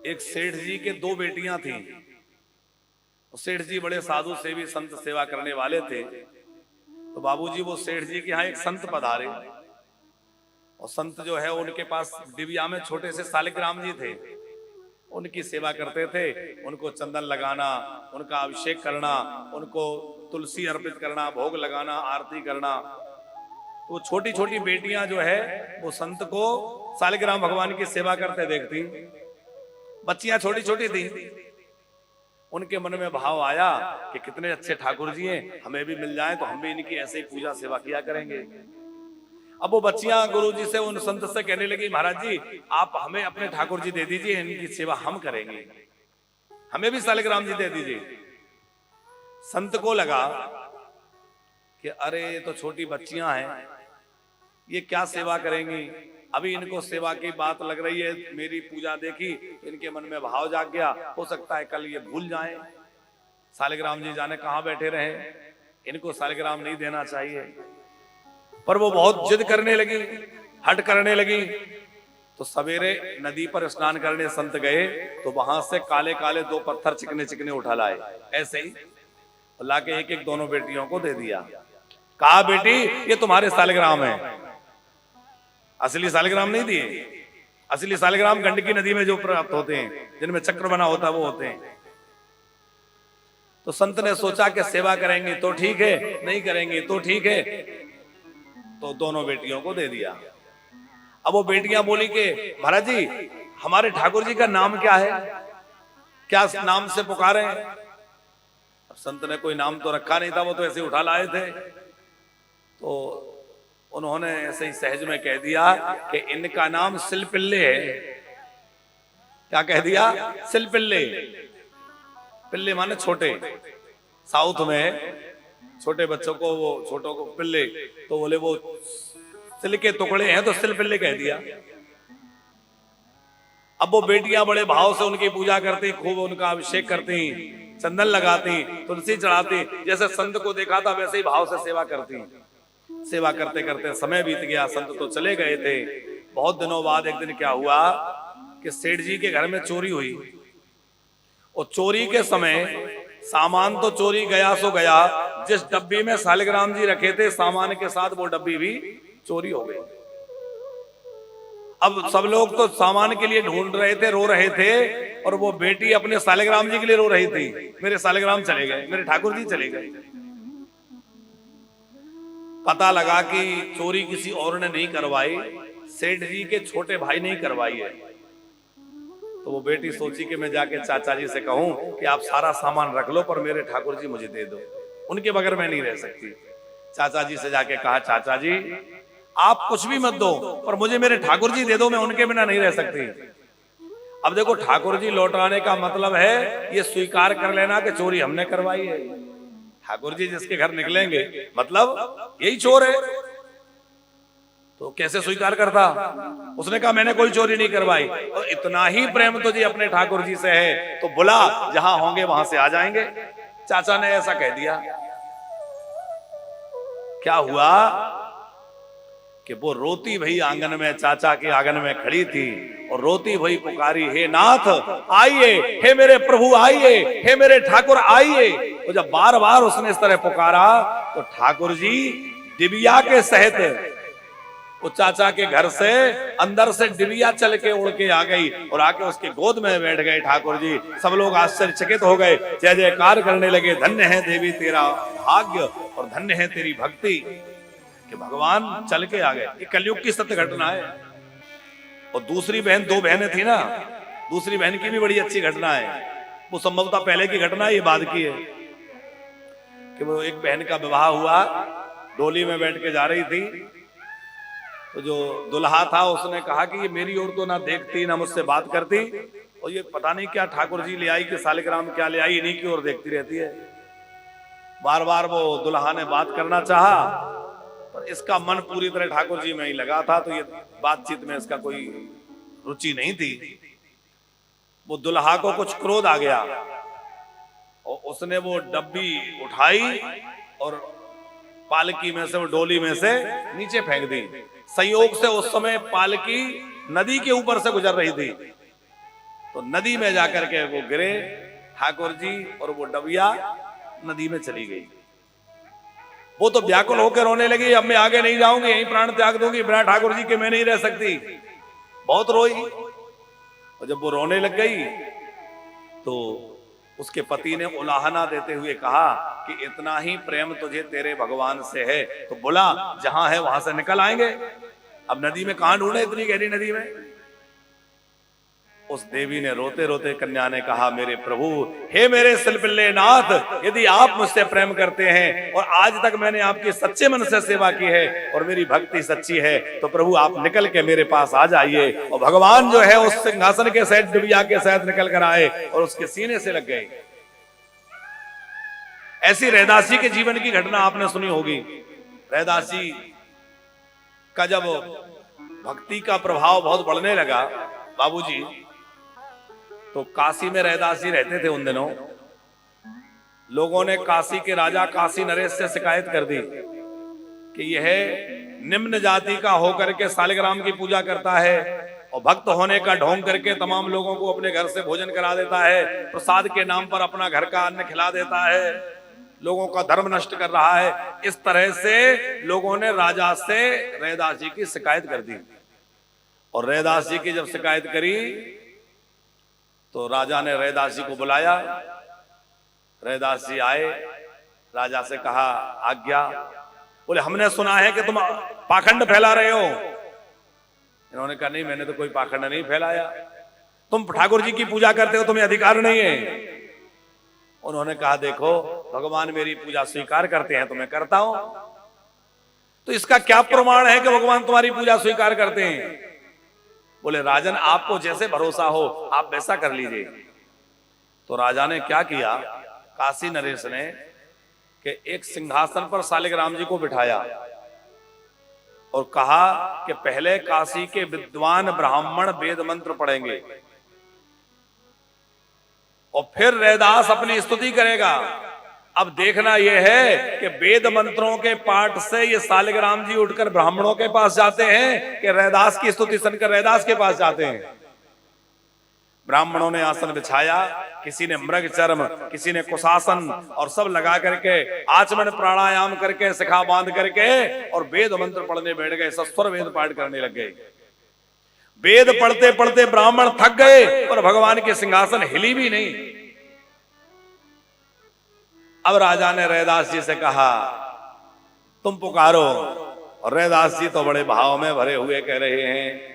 एक सेठ जी के दो बेटियां थीं। सेठ जी बड़े साधु सेवी संत सेवा करने वाले थे। तो बाबूजी वो सेठ जी के यहाँ एक संत पधारे, और संत जो है उनके पास डिबिया में छोटे से सालिग्राम जी थे। उनकी सेवा करते थे, उनको चंदन लगाना, उनका अभिषेक करना, उनको तुलसी अर्पित करना, भोग लगाना, आरती करना। तो छोटी छोटी बेटियां जो है वो संत को सालिग्राम भगवान की सेवा करते देखती। बच्चियां छोटी छोटी थी। उनके मन में भाव आया कि कितने अच्छे ठाकुर जी हैं, हमें भी मिल जाए तो हम भी इनकी ऐसे ही पूजा सेवा किया करेंगे। अब वो बच्चियां गुरु जी से, उन संत से कहने लगी, महाराज जी आप हमें अपने ठाकुर जी दे दीजिए, इनकी सेवा हम करेंगे, हमें भी सालिग्राम जी दे दीजिए। संत को लगा कि अरे तो छोटी बच्चियां हैं, ये क्या सेवा करेंगी, अभी इनको सेवा की बात लग रही है, मेरी पूजा देखी इनके मन में भाव जाग गया, हो सकता है कल ये भूल जाएं, सालिग्राम जी जाने कहां बैठे रहे, इनको सालिग्राम नहीं देना चाहिए। पर वो बहुत जिद करने लगी, हट करने लगी। तो सवेरे नदी पर स्नान करने संत गए, तो वहां से काले काले दो पत्थर चिकने चिकने उठा लाए, ऐसे ही लाके एक एक दोनों बेटियों को दे दिया। कहा बेटी ये तुम्हारे सालिग्राम है, असली सालिग्राम नहीं दिए। असली सालिग्राम गंडकी नदी में जो प्राप्त होते हैं, जिनमें चक्र बना होता है, वो होते हैं। तो संत ने सोचा कि सेवा करेंगे तो ठीक है, नहीं करेंगे तो ठीक है, तो दोनों बेटियों को दे दिया। अब वो बेटियां बोली कि महाराज जी हमारे ठाकुर जी का नाम क्या है, क्या नाम से पुकारे। अब संत ने कोई नाम तो रखा नहीं था, वो तो ऐसे उठा लाए थे। तो उन्होंने ऐसे ही सहज में कह दिया कि इनका नाम सिलपिल्ले है। क्या कह दिया? सिलपिल्ले। पिल्ले माने छोटे, साउथ में छोटे बच्चों को, वो छोटों को पिल्ले, तो बोले वो सिल के टुकड़े हैं तो सिल पिल्ले कह दिया। अब वो बेटियां बड़े भाव से उनकी पूजा करती, खूब उनका अभिषेक करती, चंदन लगाती, तुलसी चढ़ाती, जैसे संत को देखा था वैसे ही भाव से सेवा करती। सेवा करते करते समय बीत गया, संत तो चले गए थे। बहुत दिनों बाद एक दिन क्या हुआ कि सेठ जी के घर में चोरी हुई, और चोरी के समय सामान तो चोरी गया सो गया, जिस डब्बी में सालिग्राम जी रखे थे सामान के साथ वो डब्बी भी चोरी हो गई। अब सब लोग तो सामान के लिए ढूंढ रहे थे, रो रहे थे, और वो बेटी अपने सालिग्राम जी के लिए रो रही थी, मेरे सालिग्राम चले गए, मेरे ठाकुर जी चले गए। पता लगा कि चोरी किसी और ने नहीं करवाई, सेठ जी के छोटे भाई ने ही करवाई है। तो वो बेटी सोची कि मैं जाके चाचा जी से कहूं कि आप सारा सामान रख लो, पर मेरे ठाकुर जी मुझे दे दो, उनके बगैर मैं नहीं रह सकती। चाचा जी से जाके कहा, चाचा जी आप कुछ भी मत दो, पर मुझे मेरे ठाकुर जी दे दो, मैं उनके बिना नहीं रह सकती। अब देखो ठाकुर जी लौटाने का मतलब है ये स्वीकार कर लेना कि चोरी हमने करवाई है। ठाकुर जी जिसके घर निकलेंगे मतलब यही चोर है, तो कैसे स्वीकार करता? उसने कहा मैंने कोई चोरी नहीं करवाई। और इतना ही प्रेम तो जी अपने ठाकुर जी से है, तो बुला, जहां होंगे वहां से आ जाएंगे। चाचा ने ऐसा कह दिया। क्या हुआ कि वो रोती भई आंगन में, चाचा के आंगन में खड़ी थी, और रोती भई पुकारी, हे नाथ आइए, हे मेरे प्रभु आइए, हे मेरे ठाकुर आइए। तो जब बार बार उसने इस तरह पुकारा, तो ठाकुर जी डिबिया के सहित वो चाचा के घर से अंदर से डिबिया चल के उड़ के आ गई, और आके उसके गोद में बैठ गए ठाकुर जी। सब लोग आश्चर्यचकित हो गए, जय जयकार करने लगे, धन्य है देवी तेरा भाग्य, और धन्य है तेरी भक्ति कि भगवान चल के आ गए। ये कलयुग की सत्य घटना है। और दूसरी बहन, दो बहनें थी ना, दूसरी बहन की भी बड़ी अच्छी घटना है। वो संभवतः पहले की घटना, ये बाद की है कि वो एक बहन का विवाह हुआ, डोली में बैठ के जा रही थी, तो जो दुल्हा था उसने कहा कि ये मेरी ओर तो ना देखती ना मुझसे बात करती, और ये पता नहीं क्या ठाकुर जी ले आई कि सालिग्राम क्या ले आई, इन्हीं की ओर देखती रहती है। बार बार वो दुल्हा ने बात करना चाहा, पर इसका मन पूरी तरह ठाकुर जी में ही लगा था, तो ये बातचीत में इसका कोई रुचि नहीं थी। वो दुल्हा को कुछ क्रोध आ गया, और उसने वो डब्बी उठाई और पालकी में से, वो डोली में से नीचे फेंक दी। संयोग से उस समय पालकी नदी के ऊपर से गुजर रही थी, तो नदी में जाकर के वो गिरे ठाकुर जी, और वो डबिया नदी में चली गई। वो तो व्याकुल होकर रोने लगी, अब मैं आगे नहीं जाऊंगी, यहीं प्राण त्याग दूंगी बिना ठाकुर जी के मैं नहीं रह सकती। बहुत रोई, और जब वो रोने लग गई तो उसके पति ने उलाहना देते हुए कहा कि इतना ही प्रेम तुझे तेरे भगवान से है तो बुला, जहां है वहां से निकल आएंगे। अब नदी में कहां ढूंढे, इतनी गहरी नदी में। उस देवी ने रोते रोते कन्या ने कहा, मेरे प्रभु, हे मेरे सिलपिल्ले नाथ, यदि आप मुझसे प्रेम करते हैं और आज तक मैंने आपकी सच्चे मन से सेवा की है और मेरी भक्ति सच्ची है, तो प्रभु आप निकल के मेरे पास आ जाइए। और भगवान जो है उस सिंहासन के सहित डुबिया के सहित निकल कर आए और उसके सीने से लग गए। ऐसी रैदासी के जीवन की घटना आपने सुनी होगी। रैदासी का जब भक्ति का प्रभाव बहुत बढ़ने लगा बाबूजी, तो काशी में रैदासी रहते थे उन दिनों। लोगों ने काशी के राजा काशी नरेश से शिकायत कर दी कि यह निम्न जाति का होकर के सालिग्राम की पूजा करता है और भक्त होने का ढोंग करके तमाम लोगों को अपने घर से भोजन करा देता है, प्रसाद के नाम पर अपना घर का अन्न खिला देता है, लोगों का धर्म नष्ट कर रहा है। इस तरह से लोगों ने राजा से रैदासी की शिकायत कर दी। और रैदासी की जब शिकायत करी तो राजा ने रैदासी को बुलाया। रैदासी आए, राजा से कहा, आज्ञा। बोले, हमने सुना है कि तुम पाखंड फैला रहे हो। इन्होंने कहा, नहीं, मैंने तो कोई पाखंड नहीं फैलाया, तुम ठाकुर जी की पूजा करते हो, तुम्हें अधिकार नहीं है। उन्होंने कहा, देखो, भगवान मेरी पूजा स्वीकार करते हैं तो मैं करता हूं, तो इसका क्या प्रमाण है कि भगवान तुम्हारी पूजा स्वीकार करते हैं? बोले, राजन, आपको जैसे भरोसा हो आप वैसा कर लीजिए। तो राजा ने क्या किया, काशी नरेश ने, कि एक सिंहासन पर सालिग्राम जी को बिठाया और कहा कि पहले काशी के विद्वान ब्राह्मण वेद मंत्र पढ़ेंगे और फिर रैदास अपनी स्तुति करेगा। अब देखना यह है कि वेद मंत्रों के पाठ से ये सालिग्राम जी उठकर ब्राह्मणों के पास जाते हैं कि रैदास की स्तुति सुनकर रैदास के पास जाते हैं। ब्राह्मणों ने आसन बिछाया, किसी ने मृग चर्म, किसी ने कुशासन, और सब लगा करके आचमन प्राणायाम करके शिखा बांध करके और वेद मंत्र पढ़ने बैठ गए, सस्वर वेद पाठ करने लग गए। वेद पढ़ते पढ़ते ब्राह्मण थक गए और भगवान के सिंहासन हिली भी नहीं। अब राजा ने रैदास जी से कहा, तुम पुकारो। और रैदास जी तो बड़े भाव में भरे हुए कह रहे हैं,